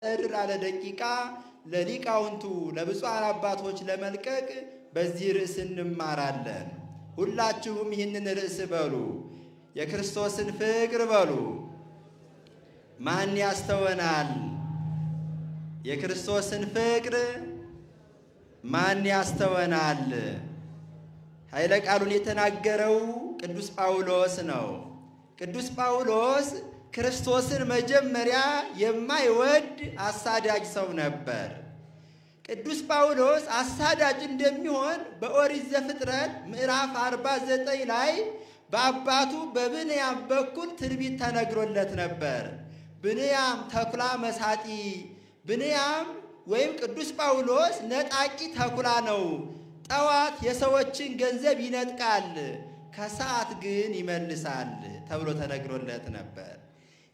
እድር አለ ደቂቃ ለሊቃውንቱ ለብፁዓን አባቶች ለመልቀቅ በዚህ ርዕስ እንማራለን። ሁላችሁም ይህንን ርዕስ በሉ። የክርስቶስን ፍቅር በሉ። ማን ያስተወናል? የክርስቶስን ፍቅር ማን ያስተወናል? ኃይለ ቃሉን የተናገረው ቅዱስ ጳውሎስ ነው። ቅዱስ ጳውሎስ ክርስቶስን መጀመሪያ የማይወድ አሳዳጅ ሰው ነበር። ቅዱስ ጳውሎስ አሳዳጅ እንደሚሆን በኦሪት ዘፍጥረት ምዕራፍ 49 ላይ በአባቱ በብንያም በኩል ትንቢት ተነግሮለት ነበር። ብንያም ተኩላ መሳጢ፣ ብንያም ወይም ቅዱስ ጳውሎስ ነጣቂ ተኩላ ነው። ጠዋት የሰዎችን ገንዘብ ይነጥቃል፣ ከሰዓት ግን ይመልሳል ተብሎ ተነግሮለት ነበር።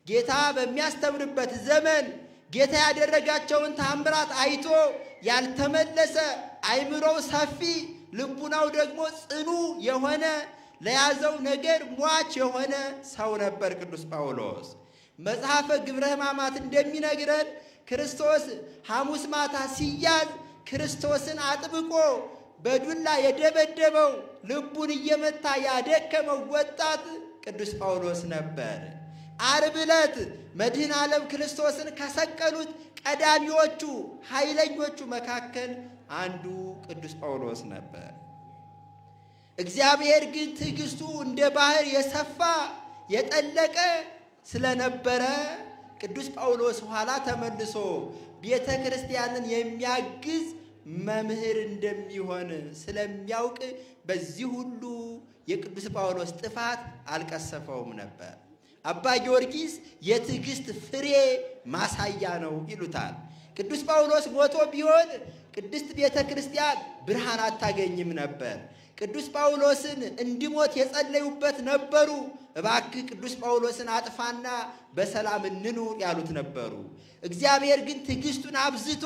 ጌታ በሚያስተምርበት ዘመን ጌታ ያደረጋቸውን ታምራት አይቶ ያልተመለሰ አእምሮው ሰፊ ልቡናው ደግሞ ጽኑ የሆነ ለያዘው ነገር ሟች የሆነ ሰው ነበር ቅዱስ ጳውሎስ። መጽሐፈ ግብረ ሕማማት እንደሚነግረን ክርስቶስ ሐሙስ ማታ ሲያዝ ክርስቶስን አጥብቆ በዱላ የደበደበው ልቡን እየመታ ያደከመው ወጣት ቅዱስ ጳውሎስ ነበር። ዓርብ ዕለት መድኃኔ ዓለም ክርስቶስን ከሰቀሉት ቀዳሚዎቹ ኃይለኞቹ መካከል አንዱ ቅዱስ ጳውሎስ ነበር። እግዚአብሔር ግን ትዕግስቱ እንደ ባህር የሰፋ የጠለቀ ስለነበረ ቅዱስ ጳውሎስ ኋላ ተመልሶ ቤተ ክርስቲያንን የሚያግዝ መምህር እንደሚሆን ስለሚያውቅ በዚህ ሁሉ የቅዱስ ጳውሎስ ጥፋት አልቀሰፈውም ነበር። አባ ጊዮርጊስ የትዕግስት ፍሬ ማሳያ ነው ይሉታል። ቅዱስ ጳውሎስ ሞቶ ቢሆን ቅድስት ቤተ ክርስቲያን ብርሃን አታገኝም ነበር። ቅዱስ ጳውሎስን እንዲሞት የጸለዩበት ነበሩ። እባክህ ቅዱስ ጳውሎስን አጥፋና በሰላም እንኑር ያሉት ነበሩ። እግዚአብሔር ግን ትዕግስቱን አብዝቶ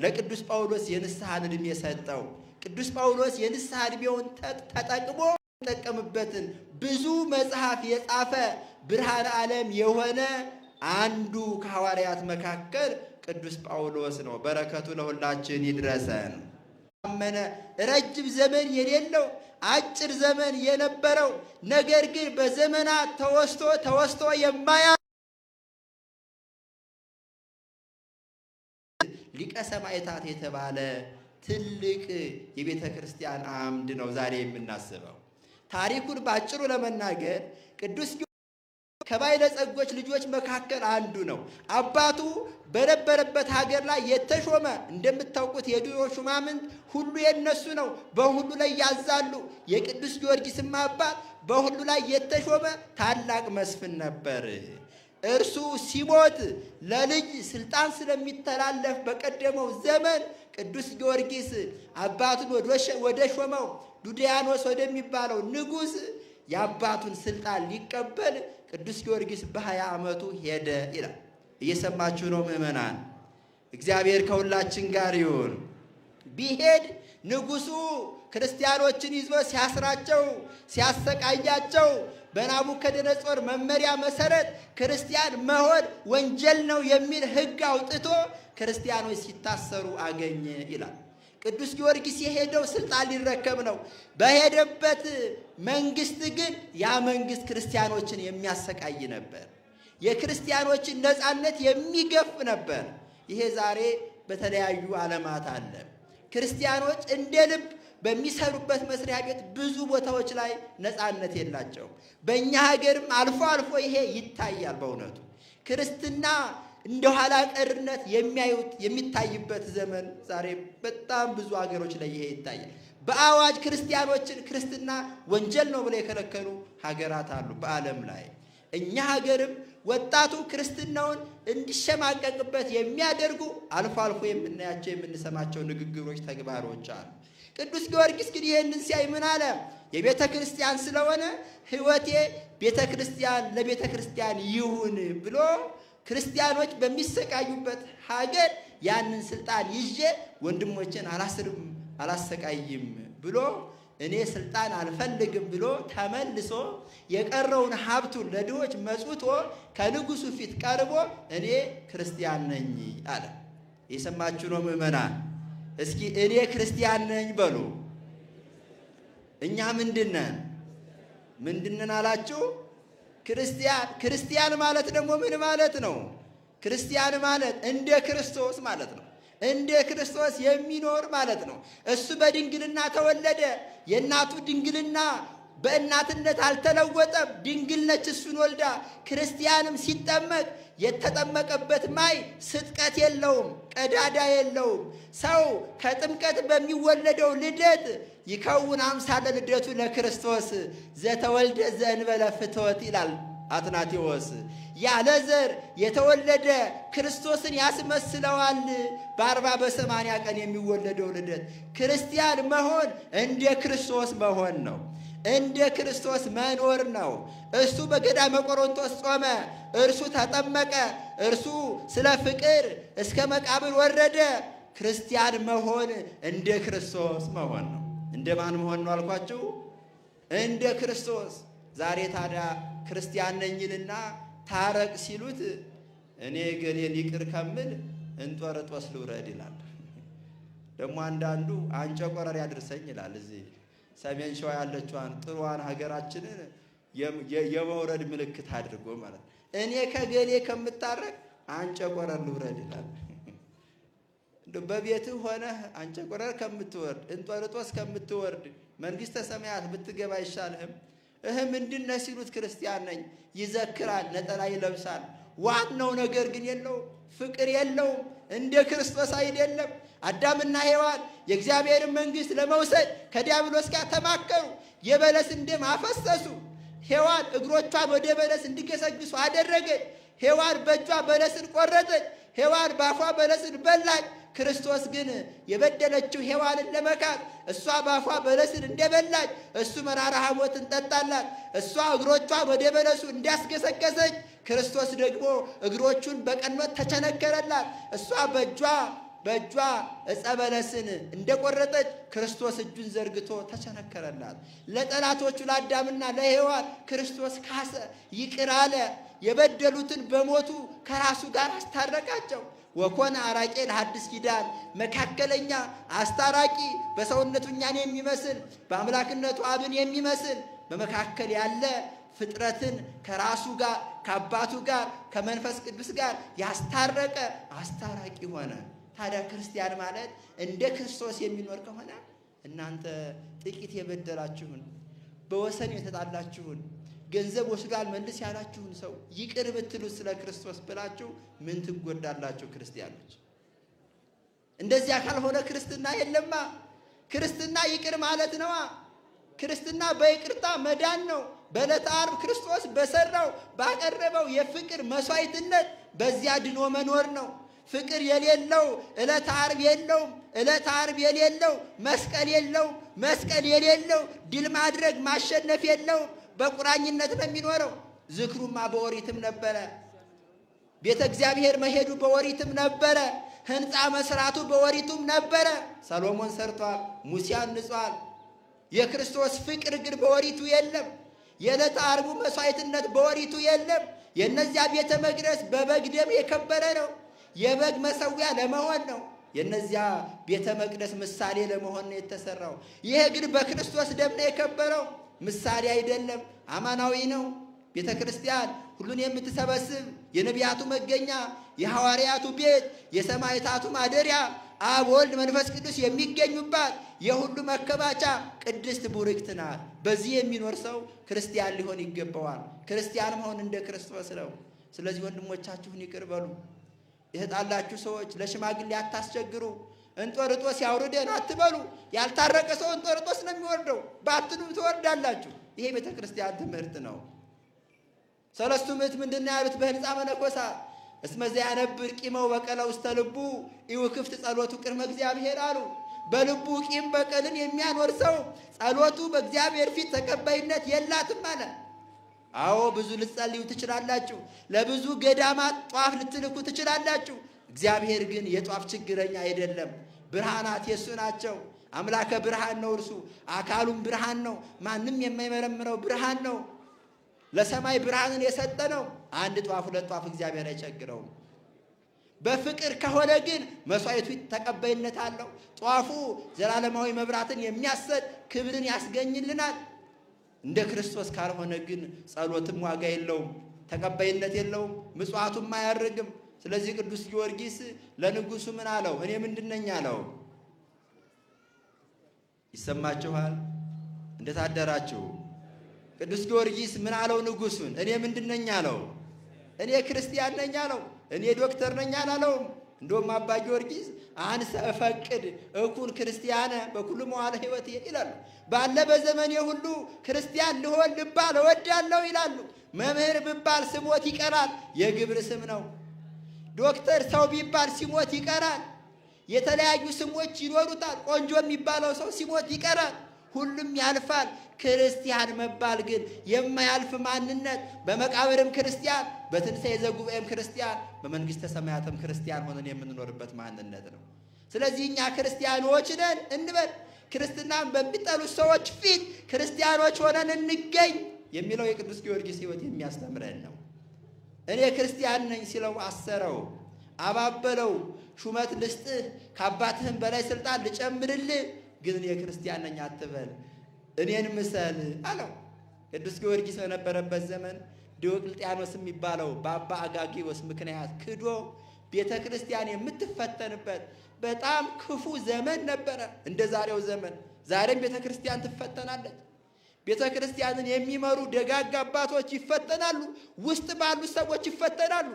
ለቅዱስ ጳውሎስ የንስሐን ዕድሜ ሰጠው። ቅዱስ ጳውሎስ የንስሐ ዕድሜውን ተጠቅሞ የተጠቀምበትን ብዙ መጽሐፍ የጻፈ ብርሃነ ዓለም የሆነ አንዱ ከሐዋርያት መካከል ቅዱስ ጳውሎስ ነው። በረከቱ ለሁላችን ይድረሰን። አመነ ረጅም ዘመን የሌለው አጭር ዘመን የነበረው ነገር ግን በዘመናት ተወስቶ የማያ ሊቀ ሰማዕታት የተባለ ትልቅ የቤተ ክርስቲያን አምድ ነው ዛሬ የምናስበው። ታሪኩን ባጭሩ ለመናገር ቅዱስ ከባለጸጎች ልጆች መካከል አንዱ ነው። አባቱ በነበረበት ሀገር ላይ የተሾመ፣ እንደምታውቁት የድሮ ሹማምንት ሁሉ የነሱ ነው፣ በሁሉ ላይ ያዛሉ። የቅዱስ ጊዮርጊስም አባት በሁሉ ላይ የተሾመ ታላቅ መስፍን ነበር። እርሱ ሲሞት ለልጅ ስልጣን ስለሚተላለፍ በቀደመው ዘመን ቅዱስ ጊዮርጊስ አባቱን ወደ ሾመው ዱድያኖስ ወደሚባለው ንጉሥ የአባቱን ስልጣን ሊቀበል ቅዱስ ጊዮርጊስ በ20 ዓመቱ ሄደ ይላል። እየሰማችሁ ነው ምዕመናን? እግዚአብሔር ከሁላችን ጋር ይሁን። ቢሄድ ንጉሡ ክርስቲያኖችን ይዞ ሲያስራቸው ሲያሰቃያቸው በናቡከደነጾር መመሪያ መሰረት ክርስቲያን መሆን ወንጀል ነው የሚል ሕግ አውጥቶ ክርስቲያኖች ሲታሰሩ አገኘ ይላል። ቅዱስ ጊዮርጊስ የሄደው ስልጣን ሊረከብ ነው። በሄደበት መንግስት ግን ያ መንግስት ክርስቲያኖችን የሚያሰቃይ ነበር። የክርስቲያኖችን ነፃነት የሚገፍ ነበር። ይሄ ዛሬ በተለያዩ ዓለማት አለ። ክርስቲያኖች እንደ ልብ በሚሰሩበት መስሪያ ቤት ብዙ ቦታዎች ላይ ነፃነት የላቸውም። በእኛ ሀገርም አልፎ አልፎ ይሄ ይታያል። በእውነቱ ክርስትና እንደ ኋላ ቀርነት የሚታይበት ዘመን ዛሬ በጣም ብዙ ሀገሮች ላይ ይሄ ይታያል። በአዋጅ ክርስቲያኖችን ክርስትና ወንጀል ነው ብለው የከለከሉ ሀገራት አሉ በዓለም ላይ። እኛ ሀገርም ወጣቱ ክርስትናውን እንዲሸማቀቅበት የሚያደርጉ አልፎ አልፎ የምናያቸው የምንሰማቸው ንግግሮች፣ ተግባሮች አሉ። ቅዱስ ጊዮርጊስ ግን ይህንን ሲያይ ምን አለ? የቤተ ክርስቲያን ስለሆነ ሕይወቴ ቤተ ክርስቲያን ለቤተ ክርስቲያን ይሁን ብሎ ክርስቲያኖች በሚሰቃዩበት ሀገር ያንን ስልጣን ይዤ ወንድሞችን አላስርም አላሰቃይም ብሎ እኔ ስልጣን አልፈልግም ብሎ ተመልሶ የቀረውን ሀብቱን ለድሆች መጽውቶ ከንጉሱ ፊት ቀርቦ እኔ ክርስቲያን ነኝ አለ። የሰማችሁ ነው ምዕመናን? እስኪ እኔ ክርስቲያን ነኝ በሉ። እኛ ምንድነን አላችሁ? ክርስቲያን ማለት ደግሞ ምን ማለት ነው? ክርስቲያን ማለት እንደ ክርስቶስ ማለት ነው። እንደ ክርስቶስ የሚኖር ማለት ነው። እሱ በድንግልና ተወለደ። የእናቱ ድንግልና በእናትነት አልተለወጠም። ድንግል ነች እሱን ወልዳ። ክርስቲያንም ሲጠመቅ የተጠመቀበት ማይ ስጥቀት የለውም፣ ቀዳዳ የለውም። ሰው ከጥምቀት በሚወለደው ልደት ይከውን አምሳለ ልደቱ ለክርስቶስ ዘተወልደ ዘእንበለ ፍትወት ይላል አትናቴዎስ። ያለ ዘር የተወለደ ክርስቶስን ያስመስለዋል። በ40 በ80 ቀን የሚወለደው ልደት ክርስቲያን መሆን እንደ ክርስቶስ መሆን ነው። እንደ ክርስቶስ መኖር ነው። እሱ በገዳመ ቆሮንቶስ ጾመ፣ እርሱ ተጠመቀ፣ እርሱ ስለ ፍቅር እስከ መቃብር ወረደ። ክርስቲያን መሆን እንደ ክርስቶስ መሆን ነው። እንደማን መሆን ነው አልኳችሁ? እንደ ክርስቶስ። ዛሬ ታዲያ ክርስቲያን ነኝልና ታረቅ ሲሉት እኔ ገሌን ይቅር ከምል እንጦርጦስ ልውረድ ይላል። ደግሞ አንዳንዱ አንጨቆረር ያድርሰኝ ይላል። እዚህ ሰሜን ሸዋ ያለችዋን ጥሩዋን ሀገራችንን የመውረድ ምልክት አድርጎ ማለት ነው። እኔ ከገሌ ከምታረቅ አንጨቆረር ልውረድ ይላል። በቤትህ ሆነህ አንጨቆረር ከምትወርድ እንጦርጦስ ከምትወርድ መንግሥተ ሰማያት ብትገባ አይሻልህም? ምንድነው ሲሉት ክርስቲያን ነኝ ይዘክራል፣ ነጠላ ይለብሳል። ዋናው ነገር ግን የለውም፣ ፍቅር የለውም፣ እንደ ክርስቶስ አይደለም። አዳምና ሔዋን የእግዚአብሔርን መንግሥት ለመውሰድ ከዲያብሎስ ጋር ተማከሩ። የበለስን ደም አፈሰሱ። ሔዋን እግሮቿን ወደ በለስ እንዲገሰግሱ አደረገች። ሔዋን በእጇ በለስን ቆረጠች። ሔዋን በአፏ በለስን በላች። ክርስቶስ ግን የበደለችው ሔዋንን ለመካት እሷ በአፏ በለስን እንደበላች እሱ መራራ ሐሞትን ጠጣላት። እሷ እግሮቿን ወደ በለሱ እንዳስገሰገሰች ክርስቶስ ደግሞ እግሮቹን በቀኖት ተቸነከረላት። እሷ በእጇ ዕፀ በለስን እንደቆረጠች ክርስቶስ እጁን ዘርግቶ ተቸነከረላት። ለጠላቶቹ ለአዳምና ለሔዋን ክርስቶስ ካሰ፣ ይቅር አለ። የበደሉትን በሞቱ ከራሱ ጋር አስታረቃቸው። ወኮነ አራቄ ለሐዲስ ኪዳን፣ መካከለኛ አስታራቂ፣ በሰውነቱ እኛን የሚመስል በአምላክነቱ አብን የሚመስል በመካከል ያለ ፍጥረትን ከራሱ ጋር ከአባቱ ጋር ከመንፈስ ቅዱስ ጋር ያስታረቀ አስታራቂ ሆነ። ታዲያ ክርስቲያን ማለት እንደ ክርስቶስ የሚኖር ከሆነ እናንተ ጥቂት የበደላችሁን፣ በወሰን የተጣላችሁን፣ ገንዘብ ወስዷል መልስ ያላችሁን ሰው ይቅር ብትሉት ስለ ክርስቶስ ብላችሁ ምን ትጎዳላችሁ? ክርስቲያኖች እንደዚያ ካልሆነ ክርስትና የለማ። ክርስትና ይቅር ማለት ነዋ። ክርስትና በይቅርታ መዳን ነው። በዕለተ ዓርብ ክርስቶስ በሰራው ባቀረበው የፍቅር መስዋዕትነት በዚያ ድኖ መኖር ነው። ፍቅር የሌለው ዕለተ ዓርብ የለውም። ዕለተ ዓርብ የሌለው መስቀል የለውም። መስቀል የሌለው ድል ማድረግ ማሸነፍ የለውም። በቁራኝነት ነው የሚኖረው። ዝክሩማ በኦሪትም ነበረ። ቤተ እግዚአብሔር መሄዱ በኦሪትም ነበረ። ሕንፃ መስራቱ በኦሪቱም ነበረ። ሰሎሞን ሰርቷል፣ ሙሴ አንጿል። የክርስቶስ ፍቅር ግን በኦሪቱ የለም። የዕለተ ዓርቡ መስዋዕትነት በኦሪቱ የለም። የእነዚያ ቤተ መቅደስ በበግ ደም የከበረ ነው። የበግ መሰዊያ ለመሆን ነው። የእነዚያ ቤተ መቅደስ ምሳሌ ለመሆን ነው የተሰራው። ይሄ ግን በክርስቶስ ደም ነው የከበረው። ምሳሌ አይደለም፣ አማናዊ ነው። ቤተ ክርስቲያን ሁሉን የምትሰበስብ የነቢያቱ መገኛ፣ የሐዋርያቱ ቤት፣ የሰማዕታቱ ማደሪያ፣ አብ ወልድ መንፈስ ቅዱስ የሚገኙባት የሁሉ መከማቻ ቅድስት ቡርክት ናት። በዚህ የሚኖር ሰው ክርስቲያን ሊሆን ይገባዋል። ክርስቲያን መሆን እንደ ክርስቶስ ነው። ስለዚህ ወንድሞቻችሁን ይቅር በሉ። የተጣላችሁ ሰዎች ለሽማግሌ አታስቸግሩ። እንጦርጦስ ያውርደን አትበሉ። ያልታረቀ ሰው እንጦርጦስ ነው የሚወርደው። ባትሉም ትወርዳላችሁ። ይሄ ቤተ ክርስቲያን ትምህርት ነው። ሰለስቱ ምዕት ምንድን ያሉት በሕንፃ መነኮሳት? እስመ ዘያነብር ቂመው በቀለ ውስተ ልቡ ኢውክፍት ጸሎቱ ቅድመ እግዚአብሔር አሉ። በልቡ ቂም በቀልን የሚያኖር ሰው ጸሎቱ በእግዚአብሔር ፊት ተቀባይነት የላትም አለ። አዎ ብዙ ልትጸልዩ ትችላላችሁ። ለብዙ ገዳማት ጧፍ ልትልኩ ትችላላችሁ። እግዚአብሔር ግን የጧፍ ችግረኛ አይደለም። ብርሃናት የሱ ናቸው። አምላከ ብርሃን ነው እርሱ። አካሉም ብርሃን ነው። ማንም የማይመረምረው ብርሃን ነው። ለሰማይ ብርሃንን የሰጠ ነው። አንድ ጧፍ ሁለት ጧፍ እግዚአብሔር አይቸግረውም። በፍቅር ከሆነ ግን መስዋዕቱ ተቀባይነት አለው። ጧፉ ዘላለማዊ መብራትን የሚያሰጥ ክብርን ያስገኝልናል። እንደ ክርስቶስ ካልሆነ ግን ጸሎትም ዋጋ የለውም፣ ተቀባይነት የለውም፣ ምጽዋቱም አያርግም። ስለዚህ ቅዱስ ጊዮርጊስ ለንጉሱ ምን አለው? እኔ ምንድነኝ አለው? ይሰማችኋል? እንዴት አደራችሁ? ቅዱስ ጊዮርጊስ ምን አለው ንጉሱን? እኔ ምንድነኝ አለው? እኔ ክርስቲያን ነኝ አለው። እኔ ዶክተር ነኝ አላለውም። እንደውም አባ ጊዮርጊስ አንሰ እፈቅድ እኩን ክርስቲያነ በኩሉ መዋዕለ ሕይወት ይላሉ። ባለ በዘመኔ ሁሉ ክርስቲያን ልሆን ልባል እወዳለሁ ይላሉ። መምህር ብባል ስሞት ይቀራል፣ የግብር ስም ነው። ዶክተር ሰው ቢባል ሲሞት ይቀራል፣ የተለያዩ ስሞች ይኖሩታል። ቆንጆ የሚባለው ሰው ሲሞት ይቀራል፣ ሁሉም ያልፋል። ክርስቲያን መባል ግን የማያልፍ ማንነት፣ በመቃብርም ክርስቲያን፣ በትንሣኤ ዘጉባኤም ክርስቲያን፣ በመንግሥተ ሰማያትም ክርስቲያን ሆነን የምንኖርበት ማንነት ነው። ስለዚህ እኛ ክርስቲያኖች ነን እንበል። ክርስትናን በሚጠሉት ሰዎች ፊት ክርስቲያኖች ሆነን እንገኝ የሚለው የቅዱስ ጊዮርጊስ ሕይወት የሚያስተምረን ነው። እኔ ክርስቲያን ነኝ ሲለው አሰረው፣ አባበለው። ሹመት ልስጥህ፣ ከአባትህም በላይ ስልጣን ልጨምርልህ፣ ግን እኔ ክርስቲያን ነኝ አትበል፣ እኔን ምሰል አለው። ቅዱስ ጊዮርጊስ በነበረበት ዘመን ዲዮቅልጥያኖስ የሚባለው በአባ አጋጊዎስ ምክንያት ክዶ ቤተ ክርስቲያን የምትፈተንበት በጣም ክፉ ዘመን ነበረ። እንደ ዛሬው ዘመን ዛሬም ቤተ ክርስቲያን ትፈተናለች። ቤተ ክርስቲያንን የሚመሩ ደጋግ አባቶች ይፈተናሉ። ውስጥ ባሉ ሰዎች ይፈተናሉ።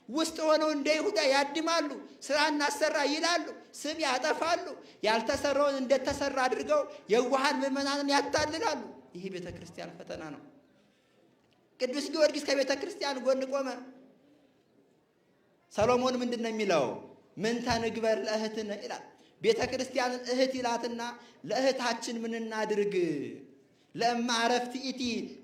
ውስጥ ሆነው እንደ ይሁዳ ያድማሉ። ስራ እናሰራ ይላሉ፣ ስም ያጠፋሉ። ያልተሰራውን እንደተሰራ አድርገው የዋሃን ምዕመናንን ያታልላሉ። ይህ ቤተ ክርስቲያን ፈተና ነው። ቅዱስ ጊዮርጊስ ከቤተ ክርስቲያን ጎን ቆመ። ሰሎሞን ምንድን ነው የሚለው? ምንተ ንግበር ለእህትነ ይላል። ቤተ ክርስቲያንን እህት ይላትና ለእህታችን ምን እናድርግ? ለእማ አረፍት ኢቲ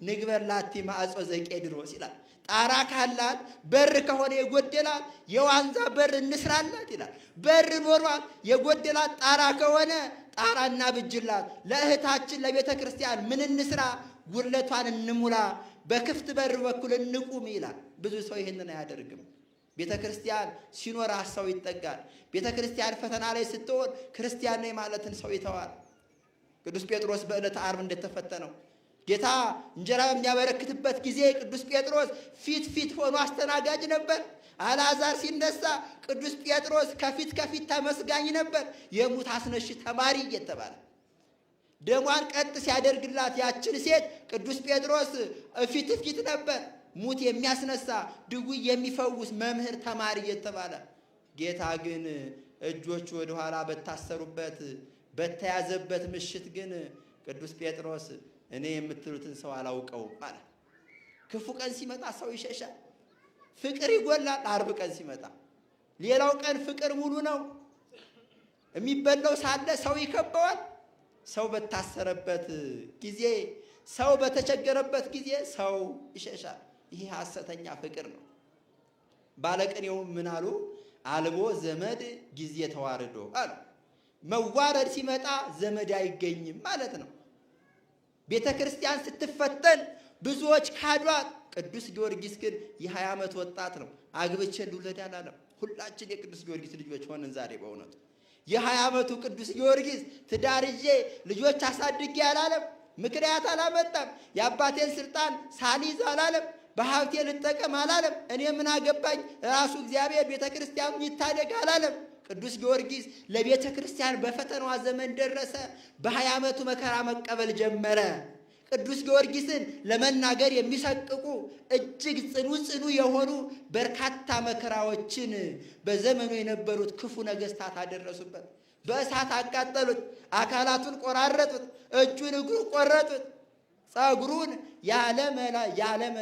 ንግበር ላቲ ማዕጾ ዘቄድሮስ ይላል። ጣራ ካላት በር ከሆነ የጎደላት የዋንዛ በር እንስራላት ይላል። በር ኖሯት የጎደላት ጣራ ከሆነ ጣራ እናብጅላት። ለእህታችን ለቤተ ክርስቲያን ምን እንስራ? ጉድለቷን እንሙላ፣ በክፍት በር በኩል እንቁም ይላል። ብዙ ሰው ይህንን አያደርግም። ቤተ ክርስቲያን ሲኖር ሰው ይጠጋል። ቤተ ክርስቲያን ፈተና ላይ ስትሆን ክርስቲያን ነኝ ማለትን ሰው ይተዋል። ቅዱስ ጴጥሮስ በዕለተ ዓርብ እንደተፈተነው ጌታ እንጀራ በሚያበረክትበት ጊዜ ቅዱስ ጴጥሮስ ፊት ሆኖ አስተናጋጅ ነበር። አልዓዛር ሲነሳ ቅዱስ ጴጥሮስ ከፊት ተመስጋኝ ነበር። የሙት አስነሽ ተማሪ እየተባለ ደሟን ቀጥ ሲያደርግላት ያችን ሴት ቅዱስ ጴጥሮስ ፊት ነበር። ሙት የሚያስነሳ ድውይ የሚፈውስ መምህር ተማሪ እየተባለ ጌታ ግን እጆቹ ወደ ኋላ በታሰሩበት በተያዘበት ምሽት ግን ቅዱስ ጴጥሮስ እኔ የምትሉትን ሰው አላውቀውም ማለት። ክፉ ቀን ሲመጣ ሰው ይሸሻል፣ ፍቅር ይጎላል። ዓርብ ቀን ሲመጣ ሌላው ቀን ፍቅር ሙሉ ነው። የሚበላው ሳለ ሰው ይከበዋል። ሰው በታሰረበት ጊዜ፣ ሰው በተቸገረበት ጊዜ ሰው ይሸሻል። ይሄ ሐሰተኛ ፍቅር ነው። ባለቅኔው ምን አሉ? አልቦ ዘመድ ጊዜ ተዋርዶ አሉ። መዋረድ ሲመጣ ዘመድ አይገኝም ማለት ነው። ቤተ ክርስቲያን ስትፈተን ብዙዎች ካዷት። ቅዱስ ጊዮርጊስ ግን የ20 ዓመት ወጣት ነው። አግብቼ ልውለድ አላለም። ሁላችን የቅዱስ ጊዮርጊስ ልጆች ሆነን ዛሬ በእውነቱ የ20 ዓመቱ ቅዱስ ጊዮርጊስ ትዳር ይዤ ልጆች አሳድጌ አላለም። ምክንያት አላመጣም። የአባቴን ስልጣን ሳልይዝ አላለም። በሀብቴ ልጠቀም አላለም። እኔ ምን አገባኝ፣ ራሱ እግዚአብሔር ቤተ ክርስቲያኑን ይታደግ አላለም። ቅዱስ ጊዮርጊስ ለቤተ ክርስቲያን በፈተናዋ ዘመን ደረሰ። በ20 ዓመቱ መከራ መቀበል ጀመረ። ቅዱስ ጊዮርጊስን ለመናገር የሚሰቅቁ እጅግ ጽኑ የሆኑ በርካታ መከራዎችን በዘመኑ የነበሩት ክፉ ነገሥታት አደረሱበት። በእሳት አቃጠሉት፣ አካላቱን ቆራረጡት፣ እጁን እግሩን ቆረጡት፣ ጸጉሩን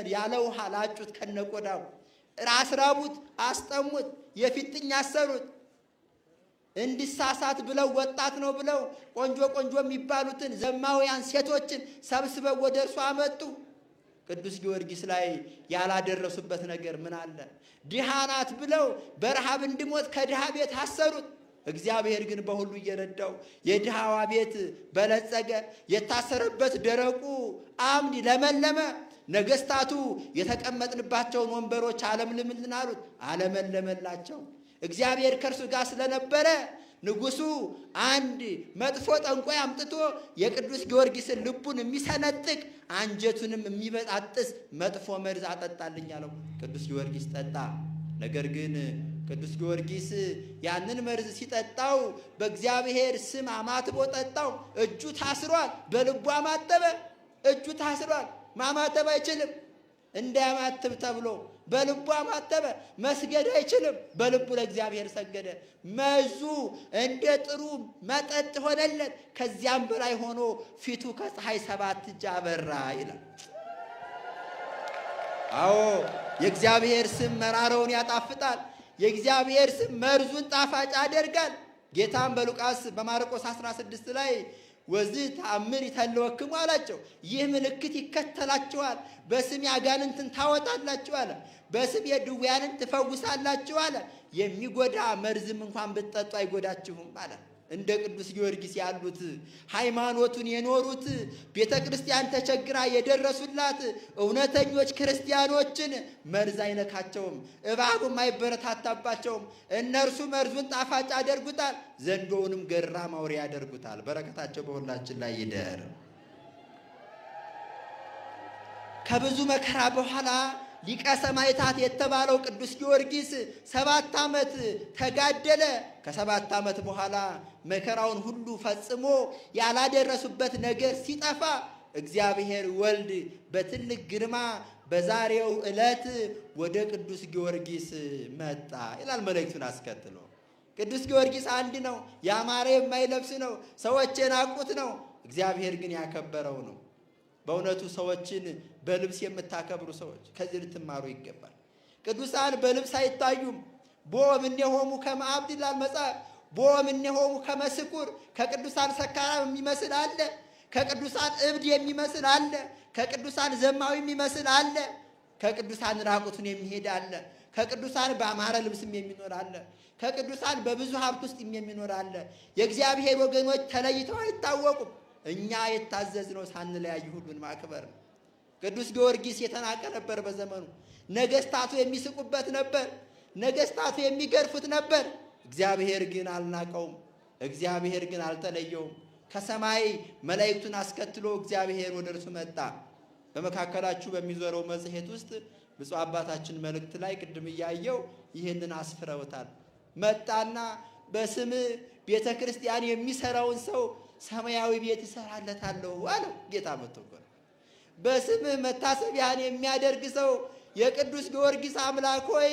ያለ ውሃ ላጩት ከነቆዳው፣ አስራቡት፣ አስጠሙት፣ የፊጥኝ አሰሩት። እንዲሳሳት ብለው ወጣት ነው ብለው ቆንጆ የሚባሉትን ዘማውያን ሴቶችን ሰብስበው ወደ እርሱ አመጡ። ቅዱስ ጊዮርጊስ ላይ ያላደረሱበት ነገር ምን አለ? ድሃ ናት ብለው በረሃብ እንዲሞት ከድሃ ቤት አሰሩት። እግዚአብሔር ግን በሁሉ እየረዳው የድሃዋ ቤት በለጸገ፣ የታሰረበት ደረቁ አምድ ለመለመ። ነገስታቱ የተቀመጥንባቸውን ወንበሮች አለምልምልን አሉት፣ አለመለመላቸው። እግዚአብሔር ከእርሱ ጋር ስለነበረ ንጉሱ አንድ መጥፎ ጠንቋይ አምጥቶ የቅዱስ ጊዮርጊስን ልቡን የሚሰነጥቅ አንጀቱንም የሚበጣጥስ መጥፎ መርዝ አጠጣልኝ አለው። ቅዱስ ጊዮርጊስ ጠጣ። ነገር ግን ቅዱስ ጊዮርጊስ ያንን መርዝ ሲጠጣው በእግዚአብሔር ስም አማትቦ ጠጣው። እጁ ታስሯል፣ በልቡ አማተበ። እጁ ታስሯል፣ ማማተብ አይችልም። እንዳያማትብ ተብሎ በልቡ አማተበ። መስገድ አይችልም፣ በልቡ ለእግዚአብሔር ሰገደ። መዙ እንደ ጥሩ መጠጥ ሆነለት። ከዚያም በላይ ሆኖ ፊቱ ከፀሐይ 7 እጅ አበራ ይላል። አዎ የእግዚአብሔር ስም መራራውን ያጣፍጣል። የእግዚአብሔር ስም መርዙን ጣፋጭ ያደርጋል። ጌታም በሉቃስ በማርቆስ 16 ላይ ወዚህ ተአምር ይተለወክሙ አላቸው። ይህ ምልክት ይከተላችኋል፣ በስሜ አጋንንትን ታወጣላችሁ አለ። በስሜ ድውያንን ትፈውሳላችሁ አለ። የሚጎዳ መርዝም እንኳን ብትጠጡ አይጎዳችሁም አለ። እንደ ቅዱስ ጊዮርጊስ ያሉት ሃይማኖቱን የኖሩት ቤተ ክርስቲያን ተቸግራ የደረሱላት እውነተኞች ክርስቲያኖችን መርዝ አይነካቸውም፣ እባቡም አይበረታታባቸውም። እነርሱ መርዙን ጣፋጭ ያደርጉታል፣ ዘንዶውንም ገራ ማውሬ ያደርጉታል። በረከታቸው በሁላችን ላይ ይደር። ከብዙ መከራ በኋላ ሊቀ ሰማዕታት የተባለው ቅዱስ ጊዮርጊስ 7 ዓመት ተጋደለ። ከ7 ዓመት በኋላ መከራውን ሁሉ ፈጽሞ ያላደረሱበት ነገር ሲጠፋ እግዚአብሔር ወልድ በትልቅ ግርማ በዛሬው ዕለት ወደ ቅዱስ ጊዮርጊስ መጣ ይላል መልእክቱን አስከትሎ። ቅዱስ ጊዮርጊስ አንድ ነው፣ ያማረ የማይለብስ ነው፣ ሰዎች የናቁት ነው፣ እግዚአብሔር ግን ያከበረው ነው። በእውነቱ ሰዎችን በልብስ የምታከብሩ ሰዎች ከዚህ ልትማሩ ይገባል። ቅዱሳን በልብስ አይታዩም። ቦእምኔሆሙ ከመ አብድ ይላል መጽሐፍ። ቦእምኔሆሙ ከመ ስኩር፣ ከቅዱሳን ሰካራም የሚመስል አለ፣ ከቅዱሳን እብድ የሚመስል አለ፣ ከቅዱሳን ዘማዊ የሚመስል አለ፣ ከቅዱሳን ራቁቱን የሚሄድ አለ፣ ከቅዱሳን በአማረ ልብስም የሚኖር አለ፣ ከቅዱሳን በብዙ ሀብት ውስጥ የሚኖር አለ። የእግዚአብሔር ወገኖች ተለይተው አይታወቁም። እኛ የታዘዝነው ሳንለያይ ሁሉን ማክበር ነው። ቅዱስ ጊዮርጊስ የተናቀ ነበር በዘመኑ። ነገስታቱ የሚስቁበት ነበር፣ ነገስታቱ የሚገርፉት ነበር። እግዚአብሔር ግን አልናቀውም፣ እግዚአብሔር ግን አልተለየውም። ከሰማይ መላእክቱን አስከትሎ እግዚአብሔር ወደ እርሱ መጣ። በመካከላችሁ በሚዞረው መጽሔት ውስጥ ብፁዕ አባታችን መልእክት ላይ ቅድም እያየው ይህንን አስፍረውታል። መጣና በስም ቤተ ክርስቲያን የሚሰራውን ሰው ሰማያዊ ቤት እሰራለታለሁ አለው ጌታ መጥቶ። በስምህ መታሰቢያን የሚያደርግ ሰው የቅዱስ ጊዮርጊስ አምላክ ሆይ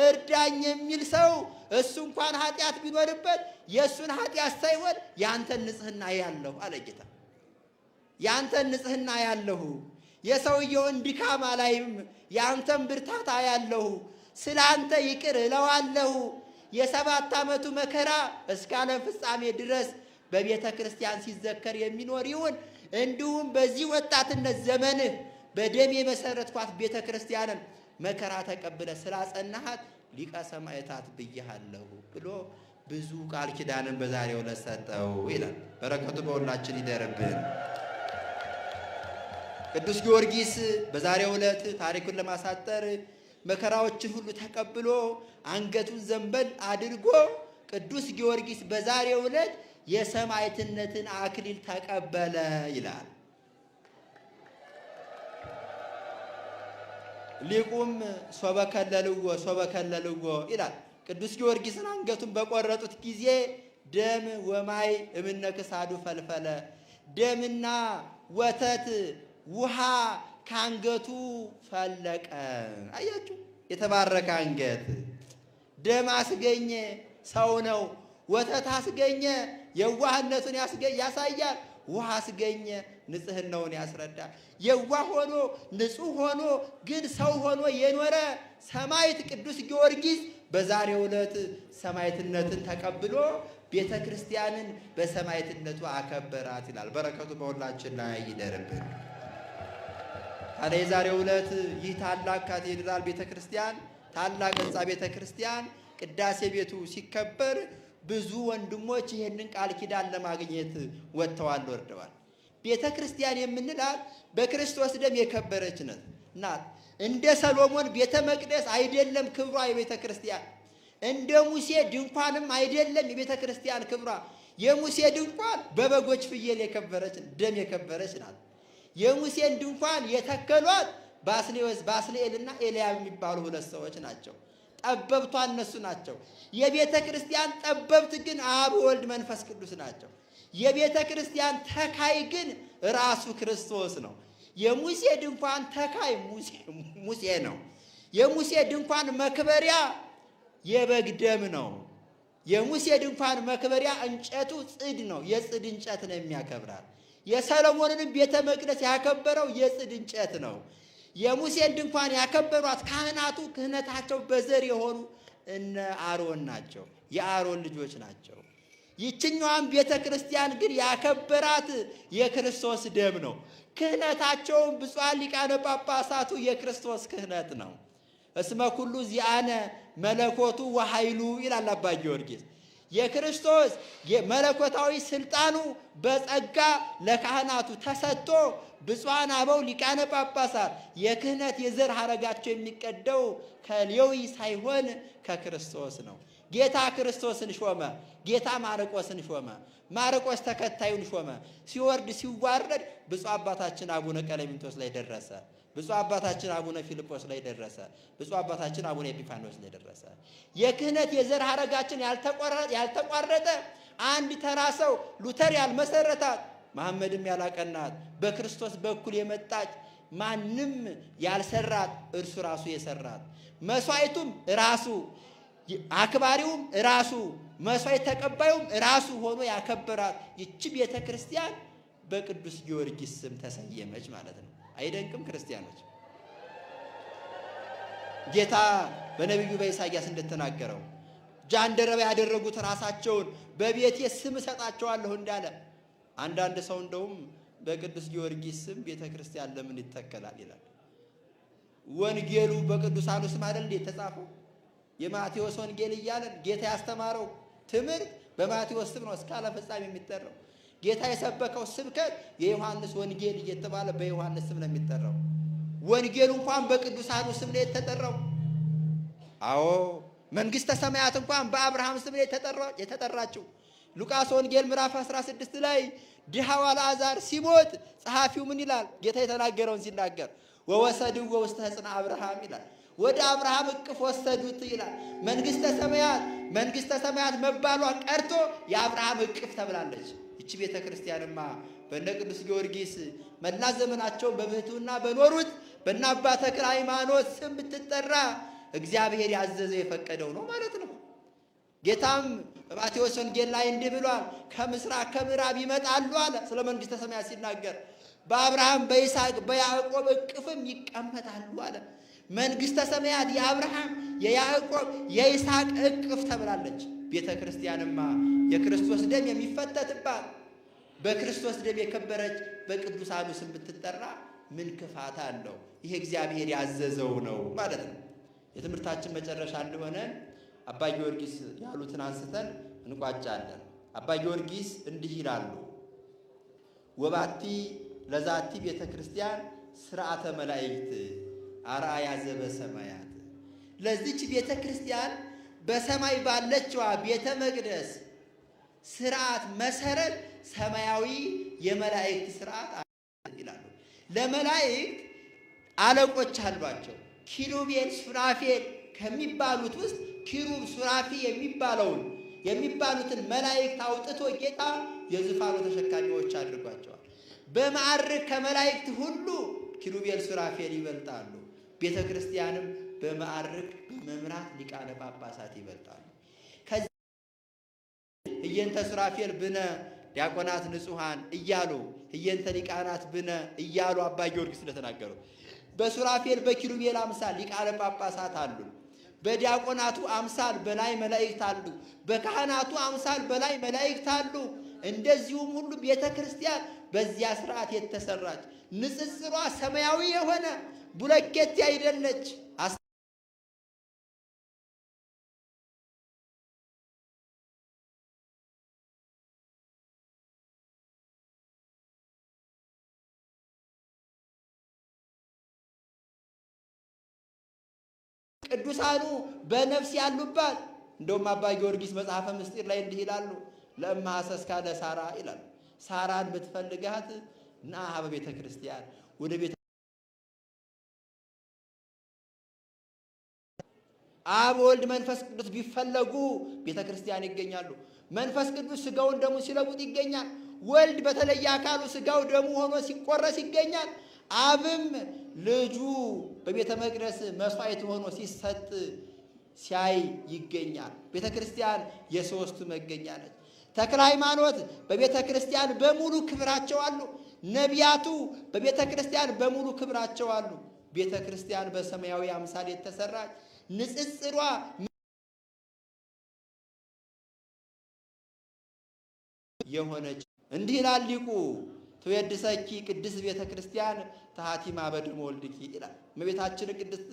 እርዳኝ የሚል ሰው እሱ እንኳን ኃጢአት ቢኖርበት የእሱን ኃጢአት ሳይሆን ያንተን ንጽህና ያለሁ አለ ጌታ። ያንተን ንጽህና ያለሁ፣ የሰውየውን ድካም አላይም፣ ያንተን ብርታታ ያለሁ፣ ስለ አንተ ይቅር እለዋለሁ። የ7 ዓመቱ መከራ እስከ ዓለም ፍጻሜ ድረስ በቤተ ክርስቲያን ሲዘከር የሚኖር ይሁን። እንዲሁም በዚህ ወጣትነት ዘመንህ በደም የመሰረትኳት ቤተ ክርስቲያንን መከራ ተቀብለ ስላጸናሃት ሊቀ ሰማዕታት ብያለሁ ብሎ ብዙ ቃል ኪዳንን በዛሬው ዕለት ሰጠው ይላል። በረከቱ በሁላችን ይደርብን። ቅዱስ ጊዮርጊስ በዛሬው ዕለት ታሪኩን ለማሳጠር መከራዎችን ሁሉ ተቀብሎ አንገቱን ዘንበል አድርጎ ቅዱስ ጊዮርጊስ በዛሬው ዕለት የሰማዕትነትን አክሊል ተቀበለ ይላል። ሊቁም ሶበከለልዎ ይላል። ቅዱስ ጊዮርጊስን አንገቱን በቆረጡት ጊዜ ደም ወማይ እምነ ክሳዱ ፈልፈለ፣ ደምና ወተት ውሃ ከአንገቱ ፈለቀ። አያችሁ፣ የተባረከ አንገት። ደም አስገኘ፣ ሰው ነው። ወተት አስገኘ፣ የዋህነቱን ያሳያል። ውሃ አስገኘ፣ ንጽህናውን ያስረዳል። የዋህ ሆኖ ንጹህ ሆኖ ግን ሰው ሆኖ የኖረ ሰማዕት ቅዱስ ጊዮርጊስ በዛሬው ዕለት ሰማዕትነትን ተቀብሎ ቤተ ክርስቲያንን በሰማዕትነቱ አከበራት ይላል። በረከቱ በሁላችን ላይ ይደርብን። ታዲያ የዛሬው ዕለት ይህ ታላቅ ካቴድራል ቤተ ክርስቲያን፣ ታላቅ ሕንፃ ቤተ ክርስቲያን ቅዳሴ ቤቱ ሲከበር ብዙ ወንድሞች ይሄንን ቃል ኪዳን ለማግኘት ወጥተዋል ወርደዋል። ቤተ ክርስቲያን የምንላት በክርስቶስ ደም የከበረች ናት። እንደ ሰሎሞን ቤተ መቅደስ አይደለም ክብሯ የቤተ ክርስቲያን። እንደ ሙሴ ድንኳንም አይደለም የቤተ ክርስቲያን ክብሯ። የሙሴ ድንኳን በበጎች ፍየል የከበረች ደም የከበረች ናት። የሙሴን ድንኳን የተከሏት ባስልኤልና ኤልያብ የሚባሉ ሁለት ሰዎች ናቸው። ጠበብቷ እነሱ ናቸው። የቤተ ክርስቲያን ጠበብት ግን አብ ወልድ መንፈስ ቅዱስ ናቸው። የቤተ ክርስቲያን ተካይ ግን ራሱ ክርስቶስ ነው። የሙሴ ድንኳን ተካይ ሙሴ ነው። የሙሴ ድንኳን መክበሪያ የበግ ደም ነው። የሙሴ ድንኳን መክበሪያ እንጨቱ ጽድ ነው። የጽድ እንጨት ነው የሚያከብራል። የሰሎሞንንም ቤተ መቅደስ ያከበረው የጽድ እንጨት ነው። የሙሴን ድንኳን ያከበሯት ካህናቱ ክህነታቸው በዘር የሆኑ እነ አሮን ናቸው። የአሮን ልጆች ናቸው። ይችኛዋን ቤተ ክርስቲያን ግን ያከበራት የክርስቶስ ደም ነው። ክህነታቸውን ብፁዓን ሊቃነ ጳጳሳቱ የክርስቶስ ክህነት ነው። እስመ ኩሉ ዚአነ መለኮቱ ወኃይሉ ይላል አባ ጊዮርጊስ። የክርስቶስ መለኮታዊ ስልጣኑ በጸጋ ለካህናቱ ተሰጥቶ ብፁዓን አበው ሊቃነ ጳጳሳት የክህነት የዘር ሐረጋቸው የሚቀደው ከሌዊ ሳይሆን ከክርስቶስ ነው። ጌታ ክርስቶስን ሾመ። ጌታ ማርቆስን ሾመ። ማርቆስ ተከታዩን ሾመ። ሲወርድ ሲዋረድ ብፁዕ አባታችን አቡነ ቀለሚንቶስ ላይ ደረሰ። ብፁዕ አባታችን አቡነ ፊልጶስ ላይ ደረሰ። ብፁዕ አባታችን አቡነ ኤጲፋንዮስ ላይ ደረሰ። የክህነት የዘር ሐረጋችን ያልተቋረጠ አንድ ተራ ሰው ሉተር ያልመሰረታት መሐመድም ያላቀናት በክርስቶስ በኩል የመጣች ማንም ያልሰራት እርሱ ራሱ የሰራት መስዋዕቱም ራሱ አክባሪውም ራሱ መስዋዕት ተቀባዩም ራሱ ሆኖ ያከበራት ይቺ ቤተ ክርስቲያን በቅዱስ ጊዮርጊስ ስም ተሰየመች ማለት ነው። አይደንቅም? ክርስቲያኖች ጌታ በነቢዩ በኢሳይያስ እንደተናገረው ጃንደረባ ያደረጉት ራሳቸውን በቤቴ ስም እሰጣቸዋለሁ እንዳለ አንዳንድ ሰው እንደውም በቅዱስ ጊዮርጊስ ስም ቤተ ክርስቲያን ለምን ይተከላል ይላል። ወንጌሉ በቅዱሳኑ ስም አይደል እንዴ ተጻፈው? የማቴዎስ ወንጌል እያለን ጌታ ያስተማረው ትምህርት በማቴዎስ ስም ነው እስከ ዓለም ፍጻሜ የሚጠራው። ጌታ የሰበከው ስብከት የዮሐንስ ወንጌል እየተባለ በዮሐንስ ስም ነው የሚጠራው። ወንጌሉ እንኳን በቅዱሳኑ ስም ነው የተጠራው። አዎ መንግሥተ ሰማያት እንኳን በአብርሃም ስም ነው የተጠራችው። ሉቃስ ወንጌል ምዕራፍ 16 ላይ ድሃው አልዓዛር ሲሞት ጸሐፊው ምን ይላል? ጌታ የተናገረውን ሲናገር ወወሰድዎ ውስተ ሕፅነ አብርሃም ይላል። ወደ አብርሃም እቅፍ ወሰዱት ይላል። መንግሥተ ሰማያት መባሏ ቀርቶ የአብርሃም እቅፍ ተብላለች። ይቺ ቤተ ክርስቲያንማ በእነ ቅዱስ ጊዮርጊስ መላ ዘመናቸውን በብሕትውና በኖሩት በእነ አባ ተክለ ሃይማኖት ስም ብትጠራ እግዚአብሔር ያዘዘው የፈቀደው ነው ማለት ነው። ጌታም በማቴዎስ ወንጌል ላይ እንዲህ ብሏል፣ ከምስራቅ ከምዕራብ ይመጣሉ አለ። ስለ መንግሥተ ሰማያት ሲናገር በአብርሃም በይስሐቅ በያዕቆብ እቅፍም ይቀመጣሉ አለ። መንግሥተ ሰማያት የአብርሃም የያዕቆብ የይስሐቅ እቅፍ ተብላለች። ቤተ ክርስቲያንማ የክርስቶስ ደም የሚፈተትባት በክርስቶስ ደም የከበረች በቅዱሳኑ ስም ብትጠራ ምን ክፋት አለው? ይሄ እግዚአብሔር ያዘዘው ነው ማለት ነው። የትምህርታችን መጨረሻ እንደሆነ አባ ጊዮርጊስ ያሉትን አንስተን እንቋጫለን። አባ ጊዮርጊስ እንዲህ ይላሉ፣ ወባቲ ለዛቲ ቤተ ክርስቲያን ስርዓተ መላእክት አርአያ ዘበሰማያት። ለዚች ቤተ ክርስቲያን በሰማይ ባለችዋ ቤተ መቅደስ ስርዓት መሰረት ሰማያዊ የመላእክት ስርዓት ይላሉ። ለመላእክት አለቆች አሏቸው። ኪሩቤል ሱራፌል ከሚባሉት ውስጥ ኪሩብ ሱራፊ የሚባሉትን መላእክት አውጥቶ ጌታ የዙፋኑ ተሸካሚዎች አድርጓቸዋል። በማዕረግ ከመላእክት ሁሉ ኪሩቤል ሱራፌል ይበልጣሉ። ቤተ ክርስቲያንም በማዕረግ በመምራት ሊቃነ ጳጳሳት ይበልጣሉ። ከዚህ እየንተ ሱራፌል ብነ ዲያቆናት ንጹሐን እያሉ እየንተ ሊቃናት ብነ እያሉ አባ ጊዮርጊስ ስለተናገሩ በሱራፌል በኪሩቤል አምሳል ሊቃነ ጳጳሳት አሉ። በዲያቆናቱ አምሳል በላይ መላእክት አሉ። በካህናቱ አምሳል በላይ መላእክት አሉ። እንደዚሁም ሁሉ ቤተ ክርስቲያን በዚያ ስርዓት የተሰራች ንጽጽሯ ሰማያዊ የሆነ ቡለኬት አይደለች። ቅዱሳኑ በነፍስ ያሉባት። እንደውም አባ ጊዮርጊስ መጽሐፈ ምስጢር ላይ እንዲህ ይላሉ፣ ለእማ ሐሰስካ ለሳራ ይላሉ። ሳራን ብትፈልጋት ና በቤተ ክርስቲያን ወደ ቤተ አብ ወልድ መንፈስ ቅዱስ ቢፈለጉ ቤተ ክርስቲያን ይገኛሉ። መንፈስ ቅዱስ ስጋውን ደሙ ሲለውጥ ይገኛል። ወልድ በተለየ አካሉ ስጋው ደሙ ሆኖ ሲቆረስ ይገኛል። አብም ልጁ በቤተ መቅደስ መስዋዕት ሆኖ ሲሰጥ ሲያይ ይገኛል። ቤተ ክርስቲያን የሦስቱ መገኛ ነች። ተክለ ሃይማኖት በቤተ ክርስቲያን በሙሉ ክብራቸው አሉ። ነቢያቱ በቤተ ክርስቲያን በሙሉ ክብራቸው አሉ። ቤተ ክርስቲያን በሰማያዊ አምሳል የተሰራች ንጽጽሯ የሆነች እንዲህ ይላል ሊቁ ትወድሰኪ ቅድስት ቤተ ክርስቲያን ታሃቲማ በደመ ወልድኪ ይላል። እመቤታችን ቅድስት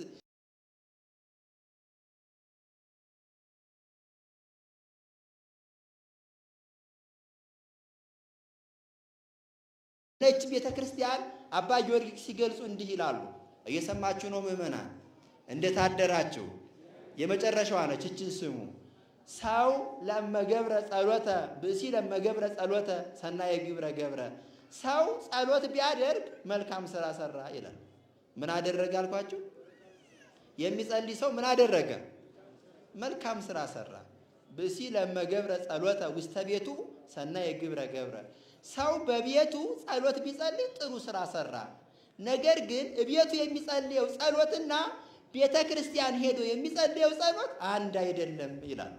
ነች ቤተ ክርስቲያን። አባ ጊዮርጊስ ሲገልጹ እንዲህ ይላሉ። እየሰማችሁ ነው ምእመናን? እንደታደራችሁ የመጨረሻዋ ነች። እችን ስሙ። ሰው ለመገብረ ጸሎተ ብእሲ ለመገብረ ጸሎተ ሰናየ ግብረ ገብረ። ሰው ጸሎት ቢያደርግ መልካም ስራ ሰራ ይላል። ምን አደረገ አልኳችሁ? የሚጸልይ ሰው ምን አደረገ? መልካም ስራ ሰራ። ብእሲ ለመገብረ ጸሎተ ውስተ ቤቱ ሰናየ ግብረ ገብረ። ሰው በቤቱ ጸሎት ቢጸልይ ጥሩ ስራ ሰራ። ነገር ግን ቤቱ የሚጸልየው ጸሎትና ቤተ ክርስቲያን ሄዶ የሚጸልየው ጸሎት አንድ አይደለም ይላል።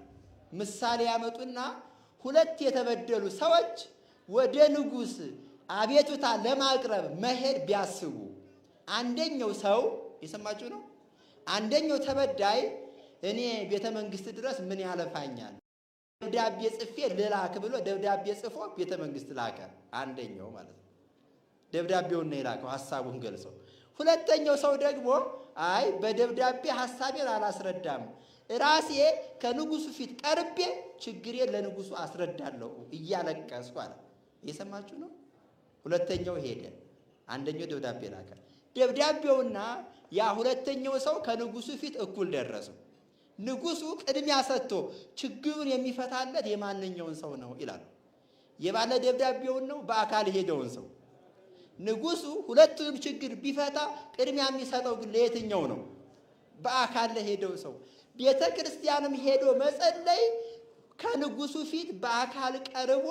ምሳሌ ያመጡና ሁለት የተበደሉ ሰዎች ወደ ንጉሥ አቤቱታ ለማቅረብ መሄድ ቢያስቡ፣ አንደኛው ሰው የሰማችሁ ነው። አንደኛው ተበዳይ እኔ ቤተ መንግስት ድረስ ምን ያለፋኛል፣ ደብዳቤ ጽፌ ልላክ ብሎ ደብዳቤ ጽፎ ቤተ መንግስት ላከ። አንደኛው ማለት ነው። ደብዳቤውን ነው የላከው ሐሳቡን ገልጾ። ሁለተኛው ሰው ደግሞ አይ በደብዳቤ ሐሳቤን አላስረዳም፣ ራሴ ከንጉሱ ፊት ቀርቤ ችግሬን ለንጉሱ አስረዳለሁ እያለቀስኩ አለ። እየሰማችሁ ነው። ሁለተኛው ሄደ፣ አንደኛው ደብዳቤ ላከ። ደብዳቤውና ያ ሁለተኛው ሰው ከንጉሱ ፊት እኩል ደረሱ። ንጉሱ ቅድሚያ ሰጥቶ ችግሩን የሚፈታለት የማንኛውን ሰው ነው ይላል? የባለ ደብዳቤውን ነው በአካል ሄደውን ሰው? ንጉሱ ሁለቱንም ችግር ቢፈታ ቅድሚያ የሚሰጠው ግን ለየትኛው ነው? በአካል ለሄደው ሰው። ቤተ ክርስቲያንም ሄዶ መጸለይ ከንጉሱ ፊት በአካል ቀርቦ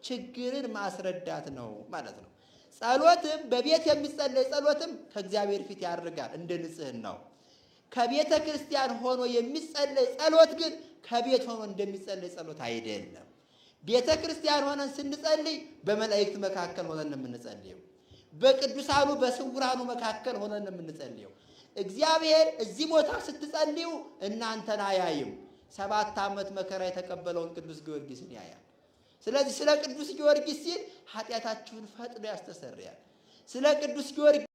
ችግርን ማስረዳት ነው ማለት ነው። ጸሎትም በቤት የሚጸለይ ጸሎትም ከእግዚአብሔር ፊት ያርጋል እንደ ንጽሕናው። ከቤተ ክርስቲያን ሆኖ የሚጸለይ ጸሎት ግን ከቤት ሆኖ እንደሚጸለይ ጸሎት አይደለም። ቤተ ክርስቲያን ሆነን ስንጸልይ በመላእክት መካከል ሆነን የምንጸልየው፣ በቅዱሳኑ በስውራኑ መካከል ሆነን የምንጸልየው። እግዚአብሔር እዚህ ቦታ ስትጸልዩ እናንተን አያይም። 7 ዓመት መከራ የተቀበለውን ቅዱስ ጊዮርጊስን ያያል። ስለዚህ ስለ ቅዱስ ጊዮርጊስ ሲል ኃጢአታችሁን ፈጥኖ ያስተሰርያል። ስለ ቅዱስ ጊዮርጊስ